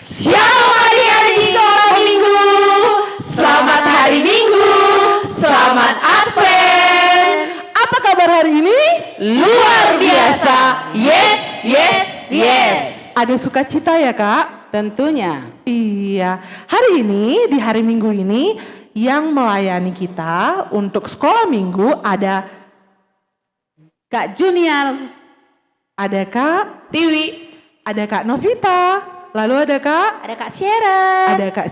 Shalom adik-adik sekolah minggu. Selamat hari Minggu. Selamat Advent. Apa kabar hari ini? Luar biasa. Yes, yes, yes. Ada sukacita ya Kak? Tentunya. Iya, hari ini di hari Minggu ini yang melayani kita untuk sekolah minggu ada Kak Junior, ada Kak, Tiwi, ada Kak Novita, lalu ada ada Kak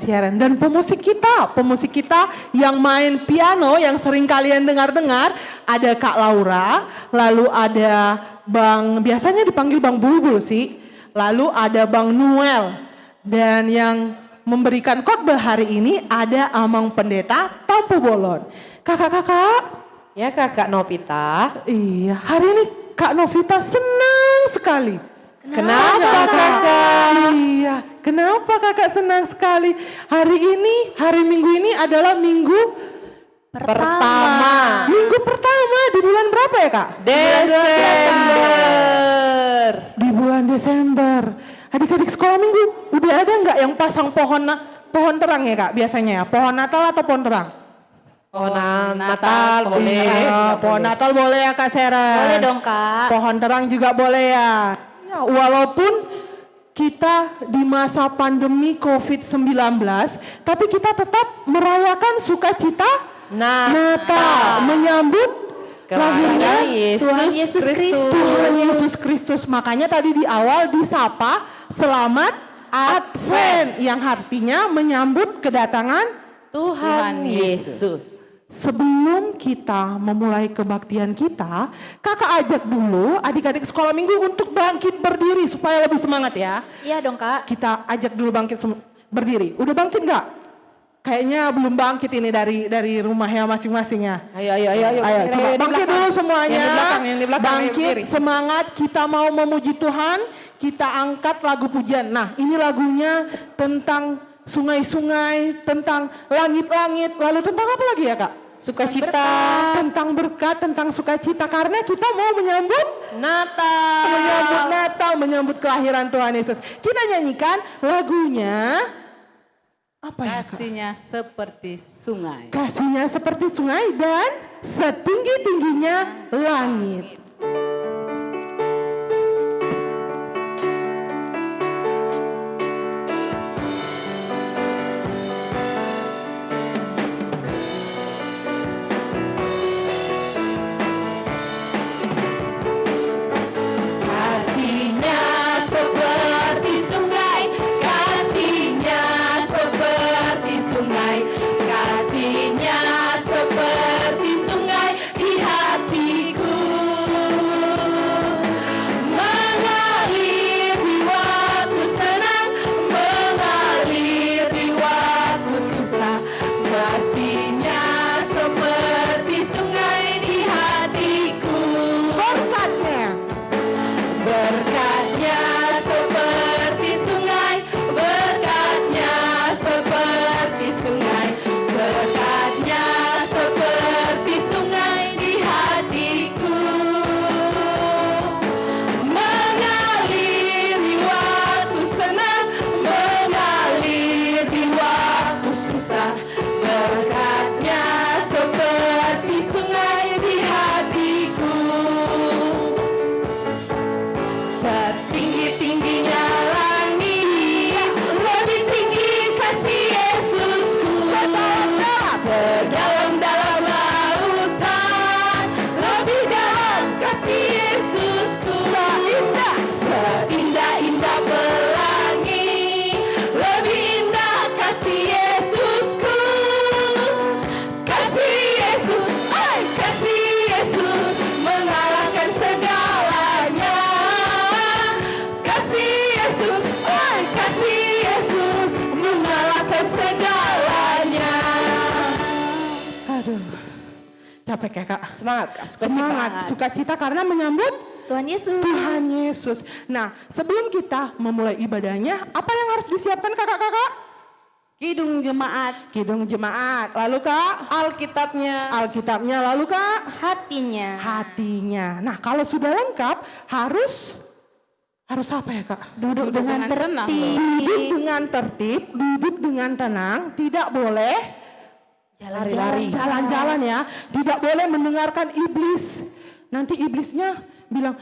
Sharon, dan pemusik kita yang main piano yang sering kalian dengar-dengar, ada Kak Laura, lalu ada Bang, biasanya dipanggil Bang Bulbul sih, lalu ada Bang Noel, dan yang memberikan khotbah hari ini ada Amang Pendeta Tampu Bolon. Kakak-kakak, ya Kakak Novita. iya, hari ini Kak Novita senang sekali. Kenapa Kakak? Iya, kenapa Kakak senang sekali? Hari ini, hari Minggu ini adalah minggu Pertama. Minggu pertama di bulan berapa ya Kak? Desember. Di bulan Desember. Adik-adik sekolah minggu, udah ada nggak yang pasang pohon terang ya Kak biasanya ya? Pohon Natal atau pohon terang? Pohon Natal boleh. Iya, pohon Natal boleh ya Kak Sera? Boleh dong Kak. Pohon terang juga boleh ya. Ya, walaupun kita di masa pandemi COVID-19, tapi kita tetap merayakan sukacita Natal, menyambut kelahiran Tuhan Yesus Kristus. Tuhan Yesus Kristus. Makanya tadi di awal disapa selamat Advent, yang artinya menyambut kedatangan Tuhan Yesus. Sebelum kita memulai kebaktian kita, kakak ajak dulu adik-adik sekolah minggu untuk bangkit berdiri supaya lebih semangat ya. Iya dong Kak. Kita ajak dulu bangkit berdiri. Udah bangkit nggak? Kayaknya belum bangkit ini dari rumahnya masing-masing ya. Ayo. Ayo coba bangkit dulu semuanya. Yang di belakang, bangkit, semangat, kita mau memuji Tuhan. Kita angkat lagu pujian. Nah, ini lagunya tentang sungai-sungai, tentang langit-langit, lalu tentang apa lagi ya Kak? Sukacita, tentang berkat, tentang sukacita, karena kita mau menyambut Natal, menyambut kelahiran Tuhan Yesus. Kita nyanyikan lagunya apa ya Kak? kasihnya seperti sungai. Kasihnya seperti sungai dan setinggi-tingginya langit. Capek ya Kak? Semangat Kak, Semangat, sukacita karena menyambut Tuhan Yesus. Tuhan Yesus. Nah, sebelum kita memulai ibadahnya, apa yang harus disiapkan kakak-kakak? Kidung jemaat. Kidung jemaat. Lalu Kak? Alkitabnya. Lalu Kak? Hatinya. Hatinya. Nah, kalau sudah lengkap, harus Harus apa ya Kak? Duduk dengan tenang tertib. Duduk dengan tertib, duduk dengan tenang, tidak boleh jalan-jalan ya. Tidak boleh mendengarkan iblis. Nanti iblisnya bilang,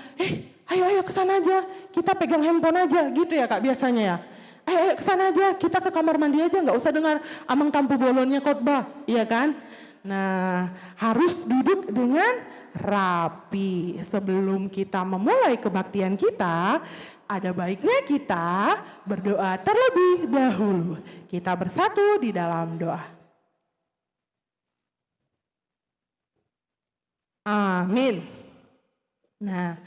ayo kesana aja, kita pegang handphone aja, gitu ya Kak biasanya ya. Ayo kesana aja, kita ke kamar mandi aja, nggak usah dengar amang tampu bolonnya khotbah, iya kan? Nah, harus duduk dengan rapi. Sebelum kita memulai kebaktian kita, ada baiknya kita berdoa terlebih dahulu. Kita bersatu di dalam doa. Amin. Nah,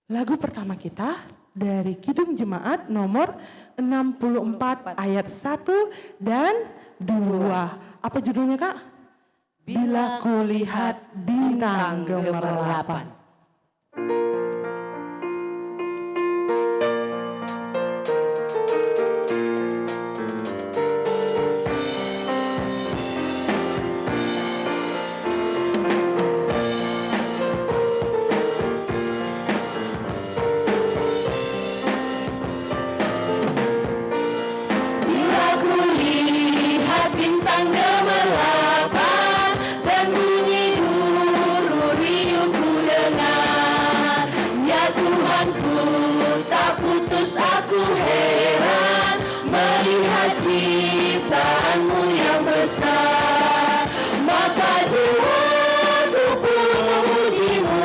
lagu pertama kita dari Kidung Jemaat nomor 64 ayat 1 dan 2. Apa judulnya Kak? Bila kulihat bintang gemerlapan. Bila kulihat bintang gemerlapan dan bunyi guru riuh ku dengar, ya Tuhanku tak putus aku heran melihat ciptaanmu yang besar. Maka jiwaku pun memujimu,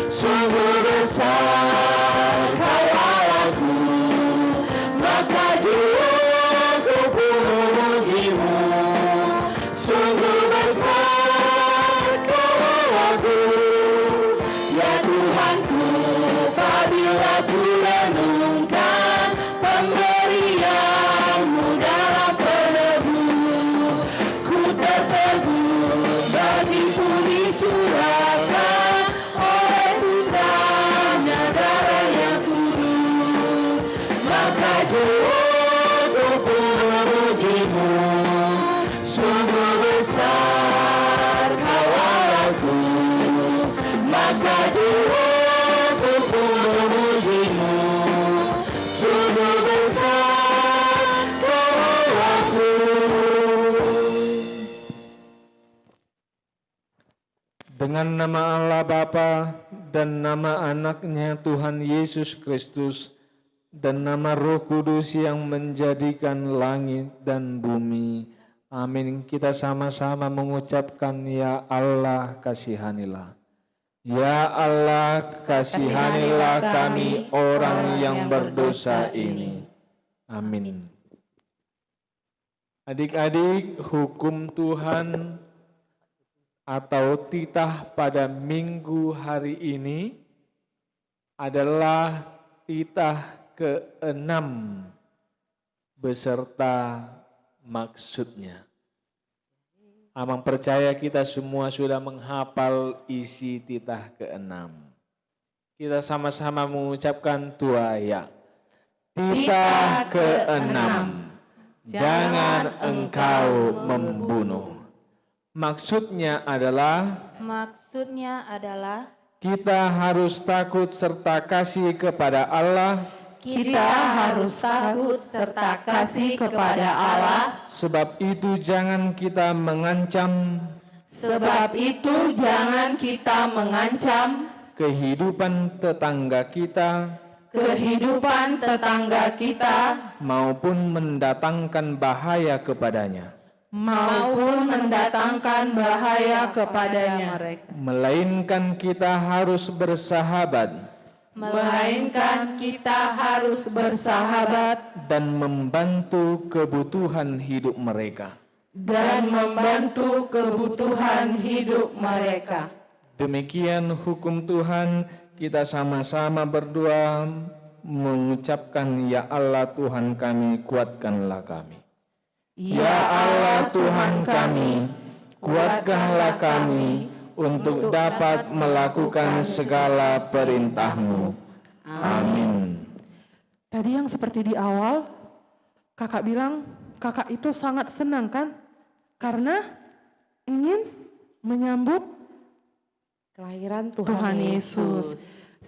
sungguh besar kau Allahku. Maka jiwaku pun memujimu, sungguh besar kau Allahku. Ya Tuhanku, apabila ku renungkan pemberianmu dalam penebus, ku tertegun bagiku dicurahkan oleh putranya darah yang kudus. Maka jiwaku pun memujimu, sungguh besar kau Allahku. Maka jiwaku pun memujimu, sungguh besar kau Allahku. Dengan nama Allah Bapa dan nama anaknya Tuhan Yesus Kristus dan nama Roh Kudus yang menjadikan langit dan bumi. Amin. Kita sama-sama mengucapkan ya Allah kasihanilah. Ya Allah kasihanilah kami orang yang berdosa ini. Amin. Adik-adik, hukum Tuhan atau titah pada minggu hari ini adalah titah ke-6 beserta maksudnya. Amang percaya kita semua sudah menghafal isi titah ke-6. Kita sama-sama mengucapkan tuaya. Titah ke-6. Jangan engkau membunuh. Maksudnya adalah kita harus takut serta kasih kepada Allah. Kita harus takut serta kasih kepada Allah. Sebab itu jangan kita mengancam kehidupan tetangga kita maupun mendatangkan bahaya kepadanya. Melainkan kita harus bersahabat dan membantu kebutuhan hidup mereka. Demikian hukum Tuhan. Kita sama-sama berdoa mengucapkan ya Allah Tuhan kami, kuatkanlah kami. Ya Allah Tuhan kami, kuatkanlah kami untuk dapat melakukan segala perintah-Mu. Amin. Tadi yang seperti di awal, kakak bilang kakak itu sangat senang kan? Karena ingin menyambut Kelahiran Tuhan Yesus.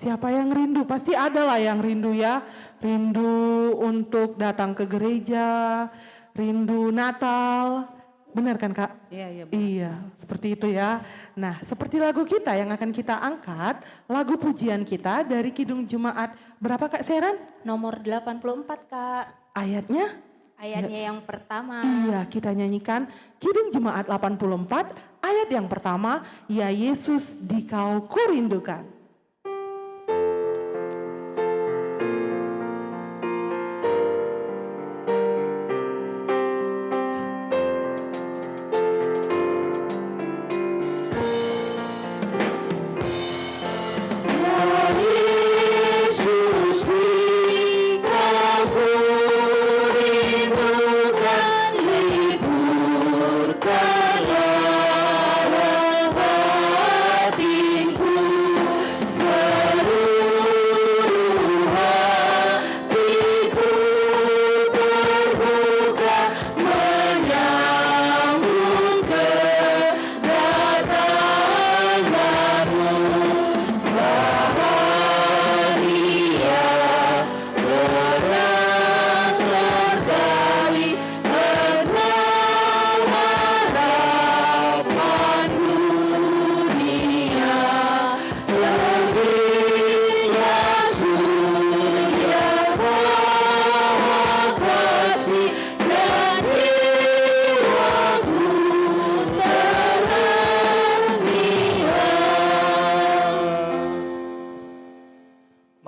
Siapa yang rindu? Pasti ada lah yang rindu ya. Rindu untuk datang ke gereja, rindu Natal. Benar kan Kak? Iya. Iya, seperti itu ya. Nah, seperti lagu kita yang akan kita angkat, lagu pujian kita dari Kidung Jemaat. Berapa Kak Seran? Nomor 84 Kak. Ayatnya? Ayatnya yang pertama. Iya, kita nyanyikan Kidung Jemaat 84, ayat yang pertama, Ya Yesus dikau kurindukan.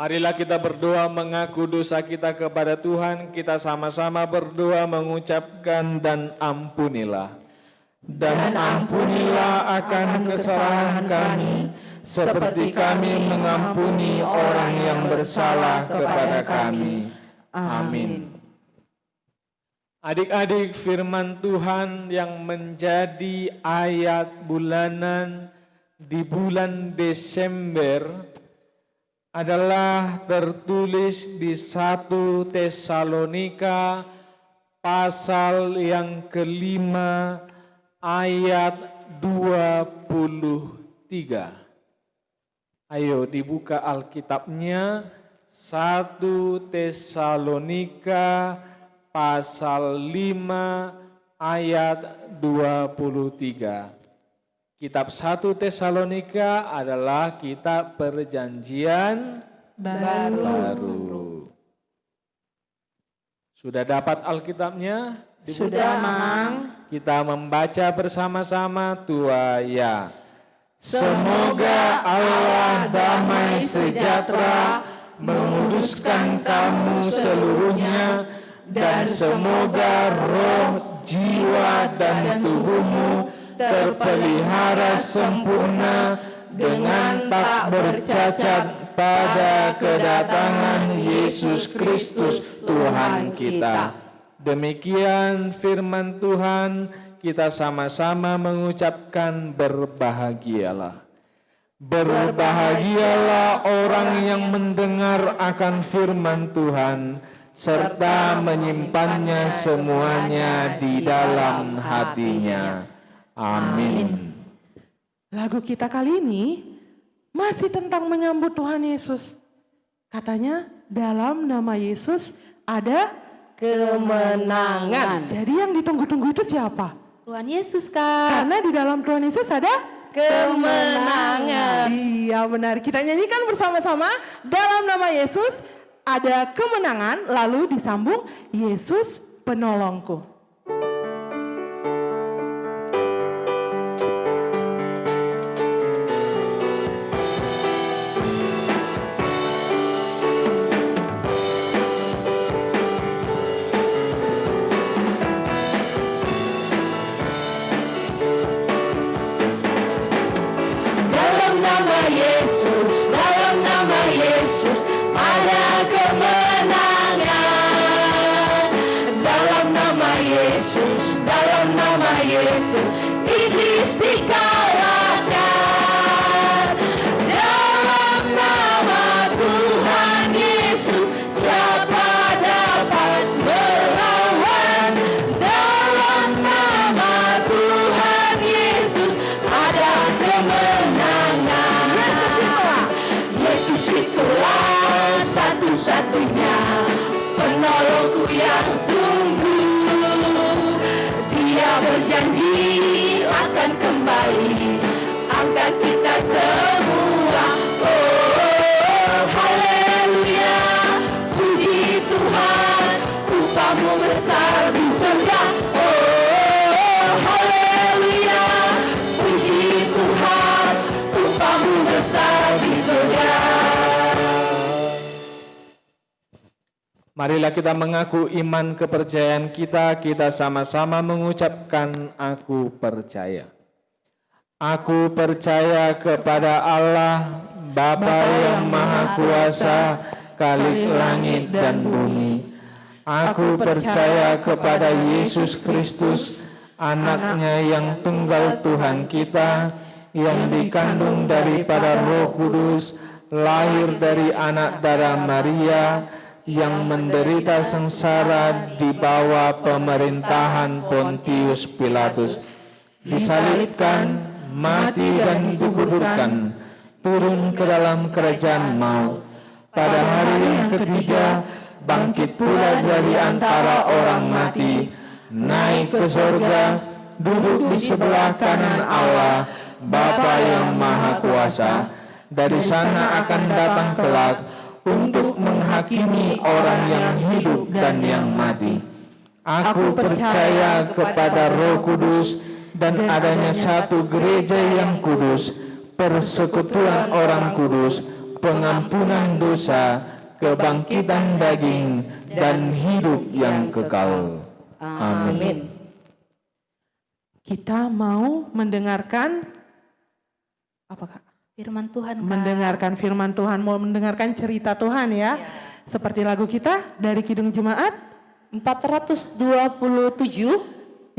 Marilah kita berdoa mengaku dosa kita kepada Tuhan, kita sama-sama berdoa mengucapkan dan ampunilah. Dan ampunilah akan kesalahan kami, seperti kami mengampuni orang yang bersalah kepada kami. Amin. Adik-adik, firman Tuhan yang menjadi ayat bulanan di bulan Desember adalah tertulis di 1 Tesalonika pasal yang kelima ayat 23. Ayo dibuka Alkitabnya, 1 Tesalonika pasal 5 ayat 23. Kitab 1 Tesalonika adalah kitab perjanjian baru. Sudah dapat Alkitabnya? Sudah, Mang. Kita membaca bersama-sama tuaya. Semoga Allah damai sejahtera menguduskan kamu seluruhnya, dan semoga roh, jiwa, dan tubuhmu terpelihara sempurna dengan tak bercacat pada kedatangan Yesus Kristus Tuhan kita. Demikian firman Tuhan, kita sama-sama mengucapkan berbahagialah. Berbahagialah orang yang mendengar akan firman Tuhan, serta menyimpannya semuanya di dalam hatinya. Amin. Lagu kita kali ini masih tentang menyambut Tuhan Yesus. Katanya dalam nama Yesus ada kemenangan. Jadi yang ditunggu-tunggu itu siapa? Tuhan Yesus, Kak. Karena di dalam Tuhan Yesus ada kemenangan. Iya benar, kita nyanyikan bersama-sama. Dalam nama Yesus ada kemenangan, lalu disambung Yesus penolongku. Iblis dikalahkan. Dalam nama Tuhan Yesus, siapa dapat melawan? Dalam nama Tuhan Yesus ada kemenangan. Yesus satu-satunya penolongku yang sungguh. Dia berjanji akan kembali angkat kita semua. Oh, haleluya, puji Tuhan, upamu besar di surga. Oh, haleluya, puji Tuhan, upamu besar di surga. Marilah kita mengaku iman kepercayaan kita. Kita sama-sama mengucapkan aku percaya. Aku percaya kepada Allah, Bapa yang Maha Kuasa, Khalik langit dan bumi. Aku percaya kepada Yesus Kristus, Anaknya yang tunggal Tuhan kita, yang dikandung daripada Roh Kudus, lahir dari anak darah Maria, yang menderita sengsara di bawah pemerintahan Pontius Pilatus, disalibkan, mati dan dikuburkan, turun ke dalam kerajaan maut. Pada hari yang ketiga, bangkit pula dari antara orang mati, naik ke sorga, duduk di sebelah kanan Allah, Bapa yang Maha Kuasa. Dari sana akan datang kelak untuk menghakimi orang yang hidup dan yang mati. Aku percaya kepada Roh Kudus dan adanya satu gereja yang kudus, persekutuan orang kudus, pengampunan dosa, kebangkitan daging, dan hidup yang kekal. Amin. Kita mau mendengarkan apa, Kak? Firman Tuhan, Kak. Mendengarkan firman Tuhan, mau mendengarkan cerita Tuhan ya. Seperti lagu kita dari Kidung Jemaat 427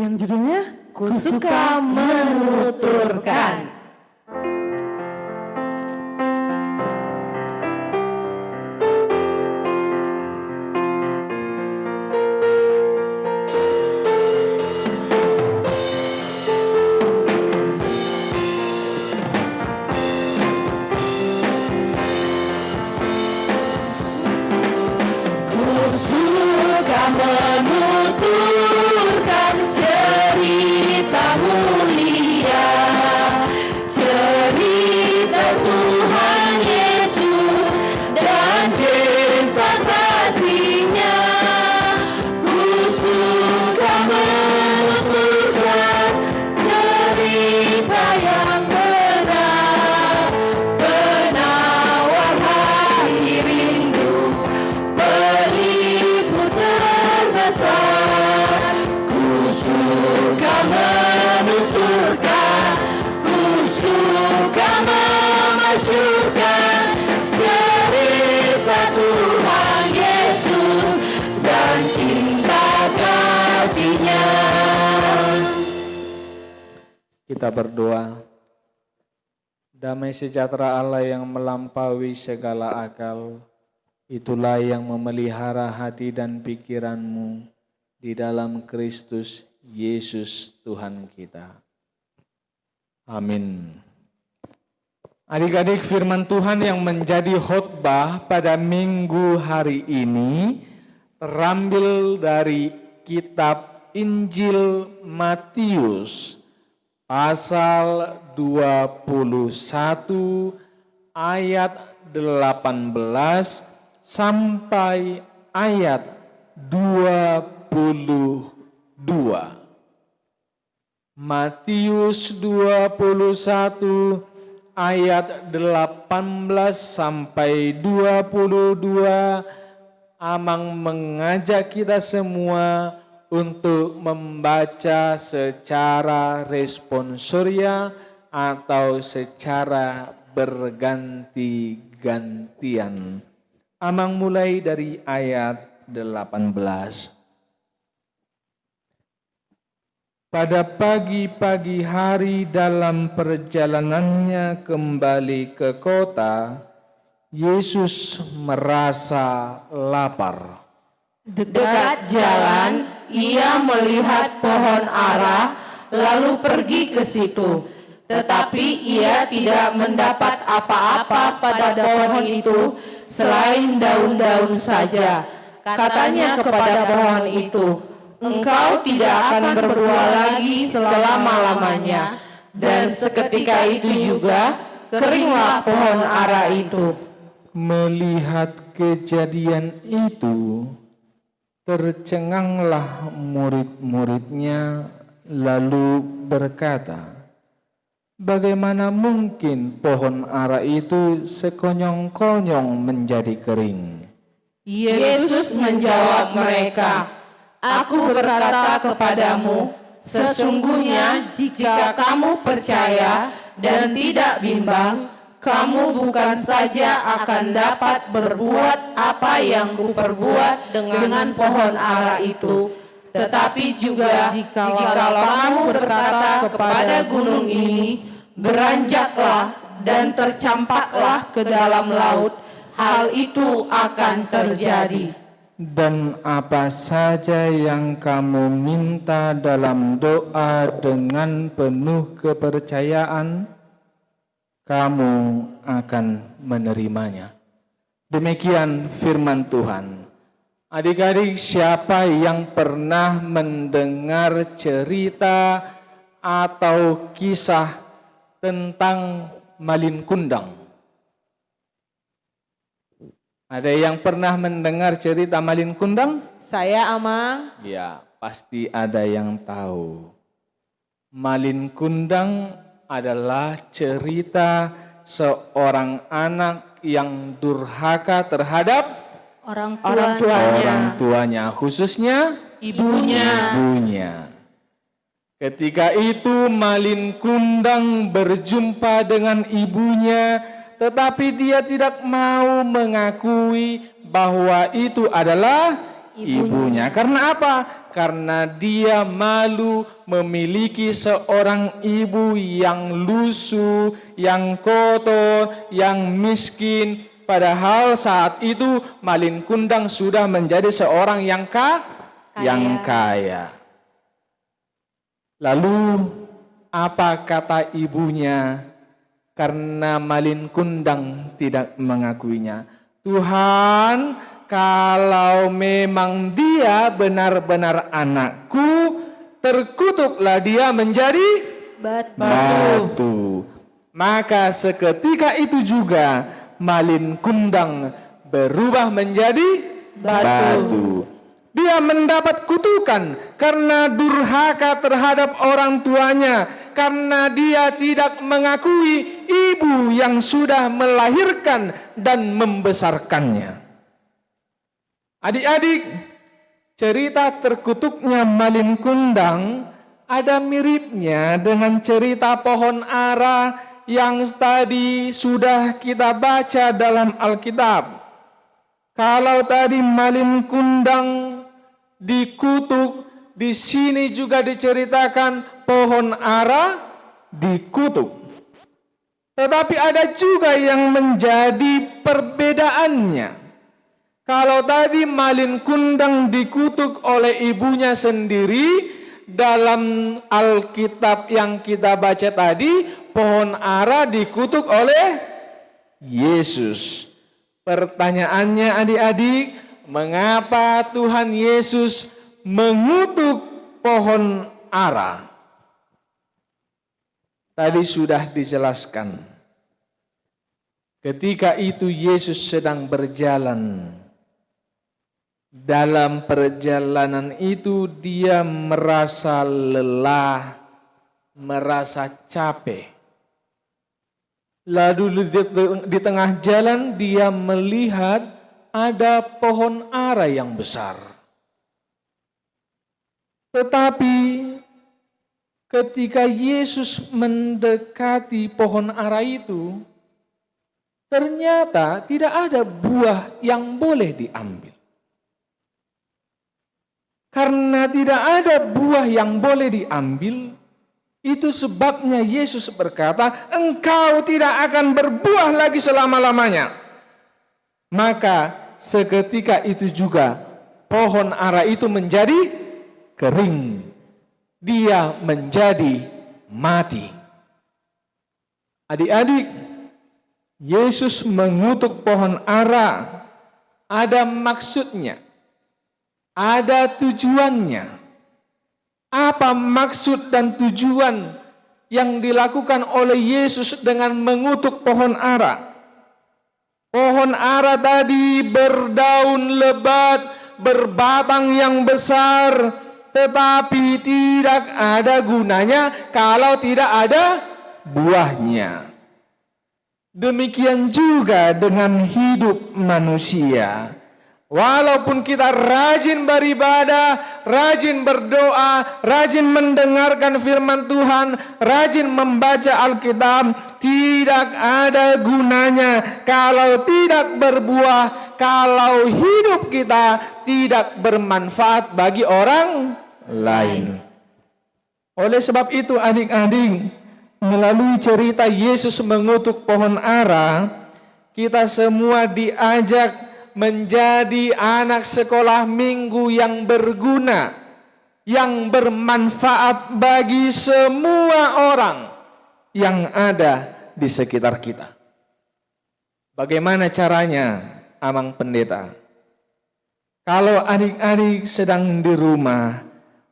yang judulnya Ku suka menuturkan. Menuturkan cerita mulia, cerita Tuhan Yesus dan cinta kasih-Nya. Ku suka menuturkan cerita yang benar, penawar hati rindu, peliput terbesar. Ku suka menuturkan, ku suka memasyurkan cerita Tuhan Yesus dan cinta kasih-Nya. Kita berdoa. Damai sejahtera Allah yang melampaui segala akal, itulah yang memelihara hati dan pikiranmu di dalam Kristus Yesus Tuhan kita. Amin. Adik-adik, firman Tuhan yang menjadi khotbah pada minggu hari ini terambil dari kitab Injil Matius pasal 21 ayat 18 sampai ayat 22. Matius 21 ayat 18 sampai 22. Amang mengajak kita semua untuk membaca secara responsoria atau secara berganti-gantian. Amang mulai dari ayat 18. Pada pagi-pagi hari dalam perjalanannya kembali ke kota, Yesus merasa lapar. Dekat jalan, ia melihat pohon ara, lalu pergi ke situ. tetapi ia tidak mendapat apa-apa pada pohon itu selain daun-daun saja. Katanya kepada pohon itu, engkau tidak akan berbuah lagi selama-lamanya. Dan seketika itu juga keringlah pohon ara itu. Melihat kejadian itu, tercenganglah murid-muridnya lalu berkata, bagaimana mungkin pohon ara itu sekonyong-konyong menjadi kering? Yesus menjawab mereka, aku berkata kepadamu, sesungguhnya jika kamu percaya dan tidak bimbang, kamu bukan saja akan dapat berbuat apa yang kuperbuat dengan pohon ara itu, tetapi juga jikalau kamu berkata kepada gunung ini, beranjaklah dan tercampaklah ke dalam laut, hal itu akan terjadi. Dan apa saja yang kamu minta dalam doa dengan penuh kepercayaan, kamu akan menerimanya. Demikian firman Tuhan. Adik-adik, siapa yang pernah mendengar cerita atau kisah tentang Malin Kundang? Ada yang pernah mendengar cerita Malin Kundang? Saya Amang. Ya, pasti ada yang tahu. Malin Kundang adalah cerita seorang anak yang durhaka terhadap Orang tuanya, khususnya ibunya. Ketika itu Malin Kundang berjumpa dengan ibunya, tetapi dia tidak mau mengakui bahwa itu adalah ibunya. Karena apa? Karena dia malu memiliki seorang ibu yang lusuh, yang kotor, yang miskin. Padahal saat itu Malin Kundang sudah menjadi seorang yang kaya. Lalu apa kata ibunya? Karena Malin Kundang tidak mengakuinya. Tuhan, kalau memang dia benar-benar anakku, terkutuklah dia menjadi batu. Maka seketika itu juga Malin Kundang berubah menjadi batu. Dia mendapat kutukan karena durhaka terhadap orang tuanya, karena dia tidak mengakui ibu yang sudah melahirkan dan membesarkannya. Adik-adik, cerita terkutuknya Malin Kundang ada miripnya dengan cerita pohon ara yang tadi sudah kita baca dalam Alkitab. Kalau tadi Malin Kundang dikutuk, di sini juga diceritakan pohon ara dikutuk. Tetapi ada juga yang menjadi perbedaannya. Kalau tadi Malin Kundang dikutuk oleh ibunya sendiri, dalam Alkitab yang kita baca tadi, pohon ara dikutuk oleh Yesus. Pertanyaannya adik-adik, mengapa Tuhan Yesus mengutuk pohon ara? Tadi sudah dijelaskan. Ketika itu Yesus sedang berjalan. Dalam perjalanan itu dia merasa lelah, merasa capek. Lalu di tengah jalan dia melihat ada pohon ara yang besar. Tetapi ketika Yesus mendekati pohon ara itu, ternyata tidak ada buah yang boleh diambil. Karena tidak ada buah yang boleh diambil, itu sebabnya Yesus berkata, engkau tidak akan berbuah lagi selama-lamanya. Maka seketika itu juga pohon ara itu menjadi kering. Dia menjadi mati. Adik-adik, Yesus mengutuk pohon ara, ada maksudnya, ada tujuannya. Apa maksud dan tujuan yang dilakukan oleh Yesus dengan mengutuk pohon ara? Pohon ara tadi berdaun lebat, berbatang yang besar, tetapi tidak ada gunanya kalau tidak ada buahnya. Demikian juga dengan hidup manusia. Walaupun kita rajin beribadah, rajin berdoa, rajin mendengarkan firman Tuhan, rajin membaca Alkitab, tidak ada gunanya kalau tidak berbuah, kalau hidup kita tidak bermanfaat bagi orang lain. Oleh sebab itu adik-adik, melalui cerita Yesus mengutuk pohon ara, kita semua diajak menjadi anak sekolah minggu yang berguna, yang bermanfaat bagi semua orang yang ada di sekitar kita. Bagaimana caranya, Amang Pendeta? Kalau adik-adik sedang di rumah,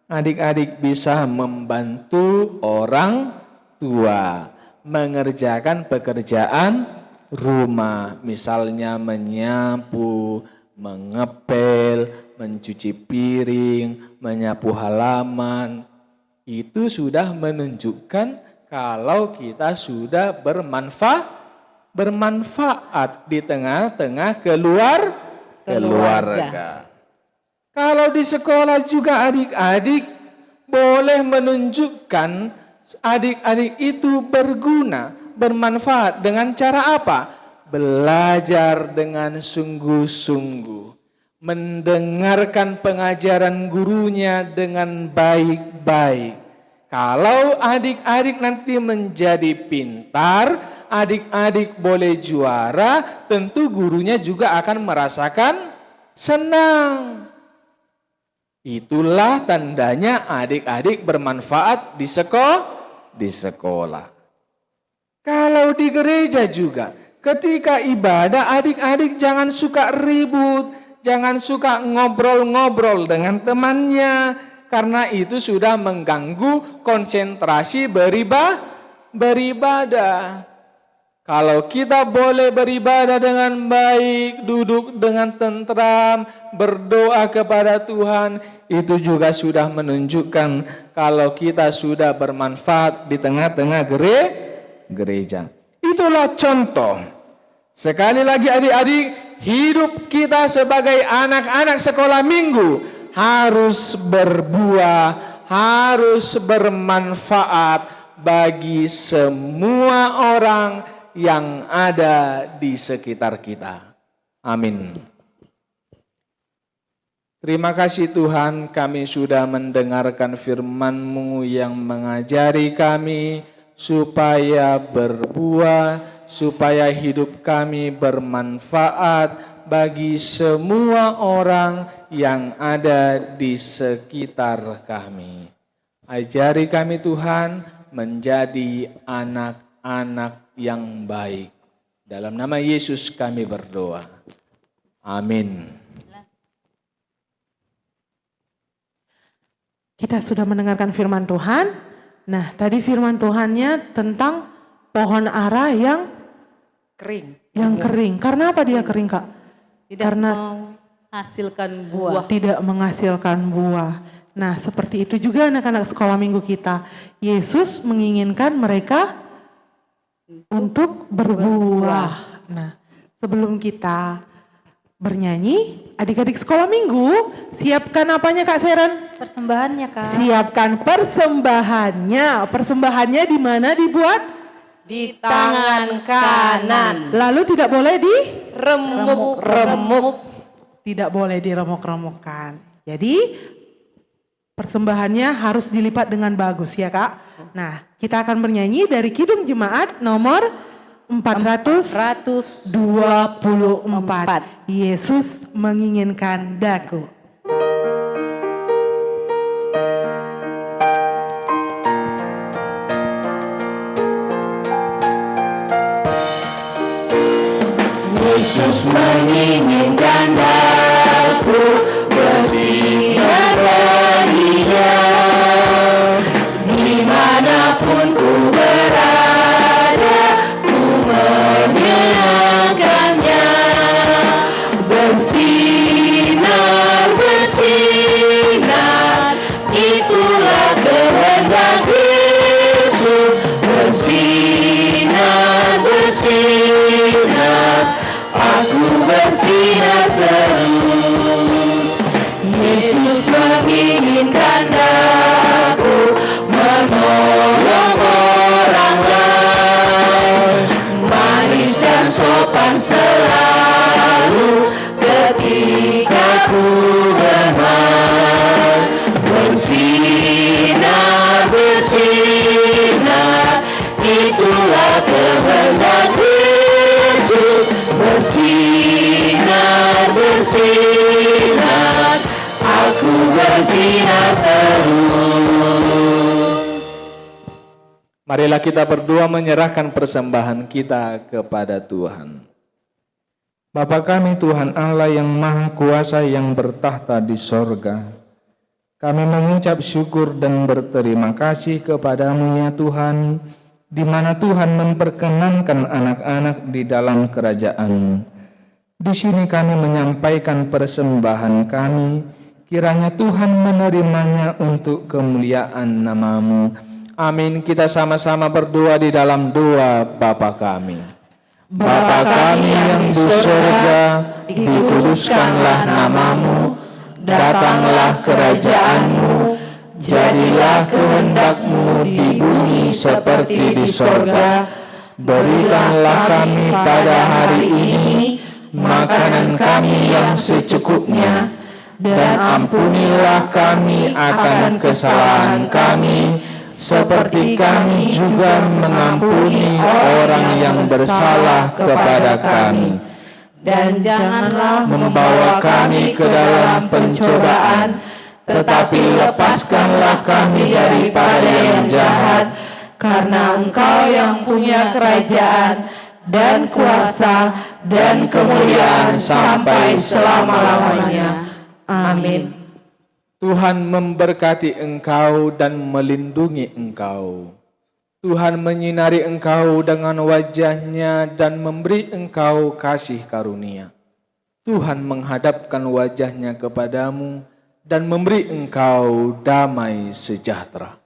adik-adik bisa membantu orang tua mengerjakan pekerjaan rumah, misalnya menyapu, mengepel, mencuci piring, menyapu halaman. Itu sudah menunjukkan kalau kita sudah bermanfaat di tengah-tengah keluarga. Kalau di sekolah juga adik-adik boleh menunjukkan adik-adik itu berguna, bermanfaat dengan cara apa? Belajar dengan sungguh-sungguh, mendengarkan pengajaran gurunya dengan baik-baik. Kalau adik-adik nanti menjadi pintar, adik-adik boleh juara, tentu gurunya juga akan merasakan senang. Itulah tandanya adik-adik bermanfaat di sekolah. Kalau di gereja juga, ketika ibadah adik-adik jangan suka ribut, jangan suka ngobrol-ngobrol dengan temannya, karena itu sudah mengganggu konsentrasi beribadah. Kalau kita boleh beribadah dengan baik, duduk dengan tentram, berdoa kepada Tuhan, itu juga sudah menunjukkan kalau kita sudah bermanfaat di tengah-tengah gereja. Itulah contoh. Sekali lagi adik-adik, hidup kita sebagai anak-anak sekolah minggu harus berbuah, harus bermanfaat bagi semua orang yang ada di sekitar kita. Amin. Terima kasih Tuhan, kami sudah mendengarkan firman-Mu yang mengajari kami supaya berbuah, supaya hidup kami bermanfaat bagi semua orang yang ada di sekitar kami. Ajari kami Tuhan menjadi anak-anak yang baik. Dalam nama Yesus kami berdoa. Amin. Kita sudah mendengarkan firman Tuhan. Nah, tadi firman Tuhannya tentang pohon ara yang kering. Karena apa dia kering, Kak? Karena menghasilkan buah. Tidak menghasilkan buah. Nah, seperti itu juga anak-anak sekolah minggu kita. Yesus menginginkan mereka untuk berbuah. Nah, sebelum kita bernyanyi, adik-adik sekolah minggu, siapkan apanya Kak Seren? Persembahannya Kak. Siapkan persembahannya. Persembahannya di mana dibuat? Di tangan kanan. Lalu tidak boleh Remuk-remuk. Tidak boleh diremuk-remukkan. Jadi persembahannya harus dilipat dengan bagus ya Kak. Nah, kita akan bernyanyi dari Kidung Jemaat nomor 424. Yesus menginginkan daku. Yesus menginginkan aku bersinar bagi Dia. Dimanapun ku berada, ku menyenangkannya. Bersinar, bersinar, itulah kehendak Yesus. Bersinar, bersinar, aku bersinar terus. Yesus menginginkan aku menolong orang lain, manis dan sopan selalu ketika ku bermain. Bersinar, bersinar, itulah kehendak Yesus. Bersinar, bersinar, aku bersinar terus. Marilah kita berdua menyerahkan persembahan kita kepada Tuhan. Bapa kami Tuhan Allah yang Maha Kuasa yang bertahta di sorga, kami mengucap syukur dan berterima kasih kepadamu ya Tuhan, di mana Tuhan memperkenankan anak-anak di dalam kerajaan. Di sini kami menyampaikan persembahan kami, kiranya Tuhan menerimanya untuk kemuliaan nama-Mu. Amin. Kita sama-sama berdoa di dalam doa Bapa kami. Bapa kami yang di surga, dikuduskanlah nama-Mu, datanglah kerajaan-Mu, jadilah kehendak-Mu di bumi seperti di surga. Berikanlah kami pada hari ini makanan kami yang secukupnya, dan ampunilah kami akan kesalahan kami, seperti kami juga mengampuni orang yang bersalah kepada kami. Dan janganlah Membawa kami ke dalam pencobaan, tetapi lepaskanlah kami daripada yang jahat, karena Engkau yang punya kerajaan dan kuasa dan kemuliaan sampai selama-lamanya. Amin. Tuhan memberkati engkau dan melindungi engkau. Tuhan menyinari engkau dengan wajah-Nya dan memberi engkau kasih karunia. Tuhan menghadapkan wajah-Nya kepadamu dan memberi engkau damai sejahtera.